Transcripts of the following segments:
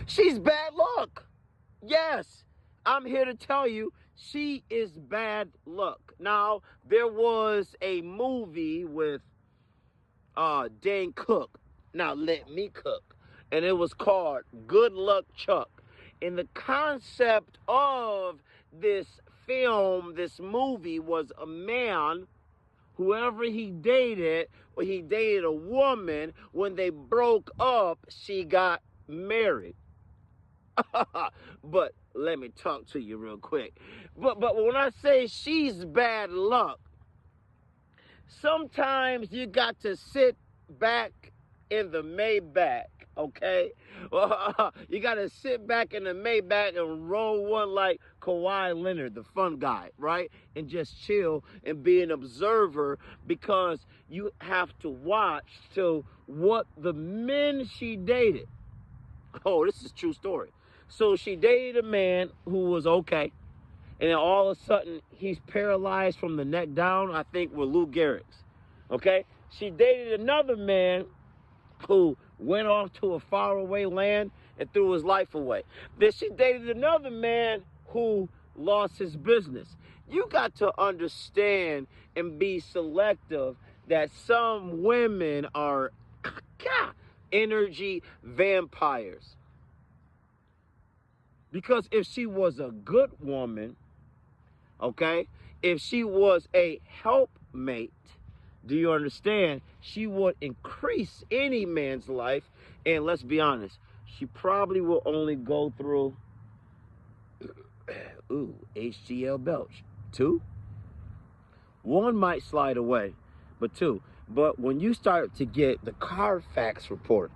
She's bad luck. Yes, I'm here to tell you she is bad luck. Now, there was a movie with Dane Cook. Now, let me cook. And it was called Good Luck Chuck. And the concept of this film, this movie, was a man, whoever he dated, or he dated a woman, when they broke up, she got married. But let me talk to you real quick. But when I say she's bad luck, sometimes you got to sit back in the Maybach, okay? You got to sit back in the Maybach and roll one like Kawhi Leonard, the fun guy, right? And just chill and be an observer, because you have to watch to what the men she dated. Oh, this is a true story. So she dated a man who was okay. And then all of a sudden, he's paralyzed from the neck down, I think, with Lou Gehrig's. Okay? She dated another man who went off to a faraway land and threw his life away. Then she dated another man who lost his business. You got to understand and be selective that some women are energy vampires. Because if she was a good woman, okay, if she was a helpmate, do you understand? She would increase any man's life. And let's be honest, she probably will only go through, HGL belch. 2? 1 might slide away, but 2. But when you start to get the Carfax report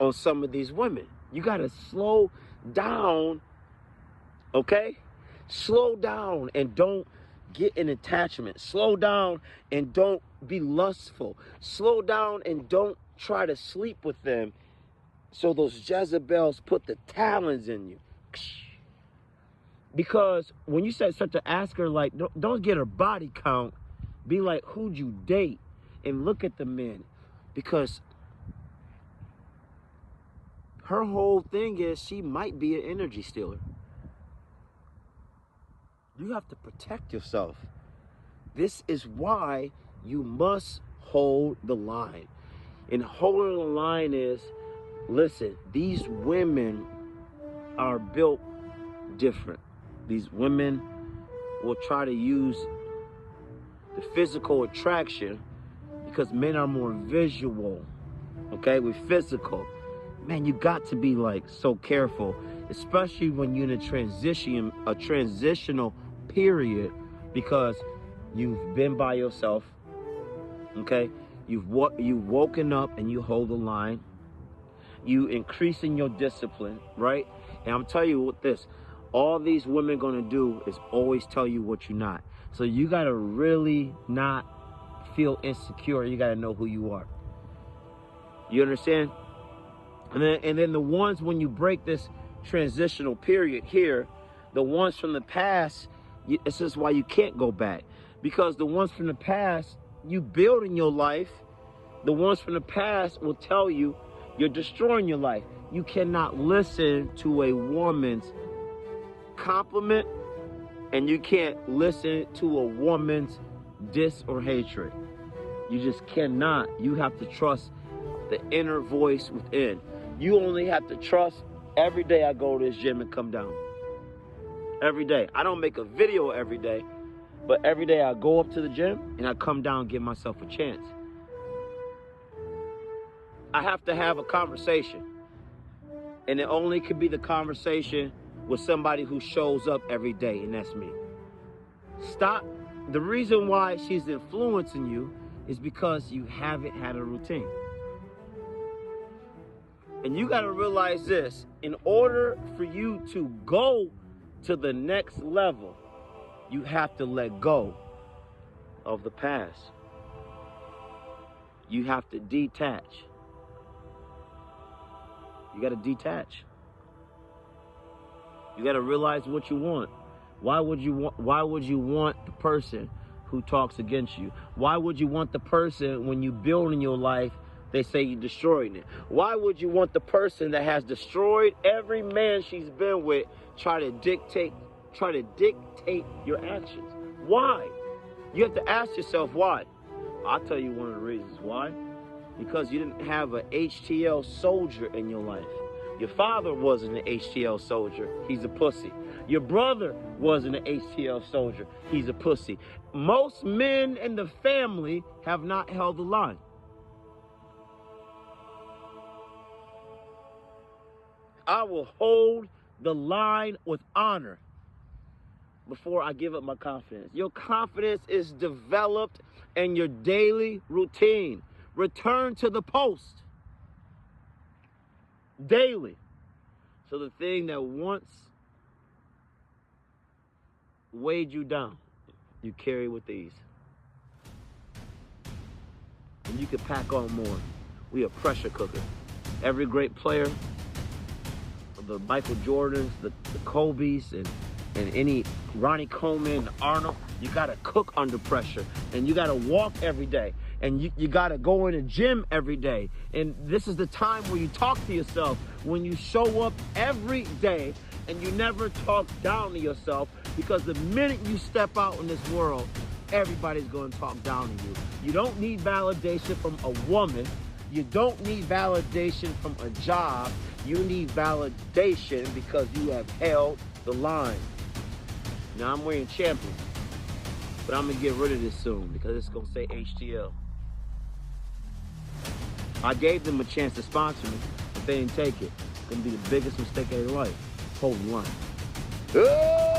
on some of these women, you got to slow down, okay? Slow down and don't get an attachment. Slow down and don't be lustful. Slow down and don't try to sleep with them so those Jezebels put the talons in you. Because when you start to ask her, like, don't get her body count, be like, who'd you date? And look at the men. Because her whole thing is she might be an energy stealer. You have to protect yourself. This is why you must hold the line. And holding the line is, listen, these women are built different. These women will try to use the physical attraction because men are more visual. Okay, we're physical. Man, you got to be like so careful, especially when you're in a transitional period, because you've been by yourself. Okay, you've woken up and you hold the line. You increasing your discipline, right? And I'm telling you what this, all these women gonna do is always tell you what you're not. So you gotta really not feel insecure. You gotta know who you are. You understand? And then the ones, when you break this transitional period here, the ones from the past, this is why you can't go back. Because the ones from the past, you build in your life. The ones from the past will tell you you're destroying your life. You cannot listen to a woman's compliment, and you can't listen to a woman's diss or hatred. You just cannot. You have to trust the inner voice within. You only have to trust. Every day I go to this gym and come down. Every day. I don't make a video every day, but every day I go up to the gym and I come down and give myself a chance. I have to have a conversation, and it only could be the conversation with somebody who shows up every day, and that's me. Stop. The reason why she's influencing you is because you haven't had a routine. And you got to realize this, in order for you to go to the next level, you have to let go of the past. You have to detach. You got to detach. You got to realize what you want. Why would you want the person who talks against you? Why would you want the person, when you build in your life, they say you're destroying it. Why would you want the person that has destroyed every man she's been with try to dictate your actions? Why? You have to ask yourself why. I'll tell you one of the reasons why. Because you didn't have an HTL soldier in your life. Your father wasn't an HTL soldier. He's a pussy. Your brother wasn't an HTL soldier. He's a pussy. Most men in the family have not held the line. I will hold the line with honor before I give up my confidence. Your confidence is developed in your daily routine. Return to the post daily. So the thing that once weighed you down, you carry with ease. And you can pack on more. We a pressure cooker. Every great player, the Michael Jordans, the Kobe's, and any Ronnie Coleman, Arnold, you gotta cook under pressure, and you gotta walk every day, and you gotta go in a gym every day. And this is the time where you talk to yourself, when you show up every day and you never talk down to yourself, because the minute you step out in this world, everybody's gonna talk down to you. You don't need validation from a woman. You don't need validation from a job. You need validation because you have held the line. Now I'm wearing Champion, but I'm gonna get rid of this soon because it's gonna say HTL. I gave them a chance to sponsor me, but they didn't take it. It's gonna be the biggest mistake of their life. Hold the line.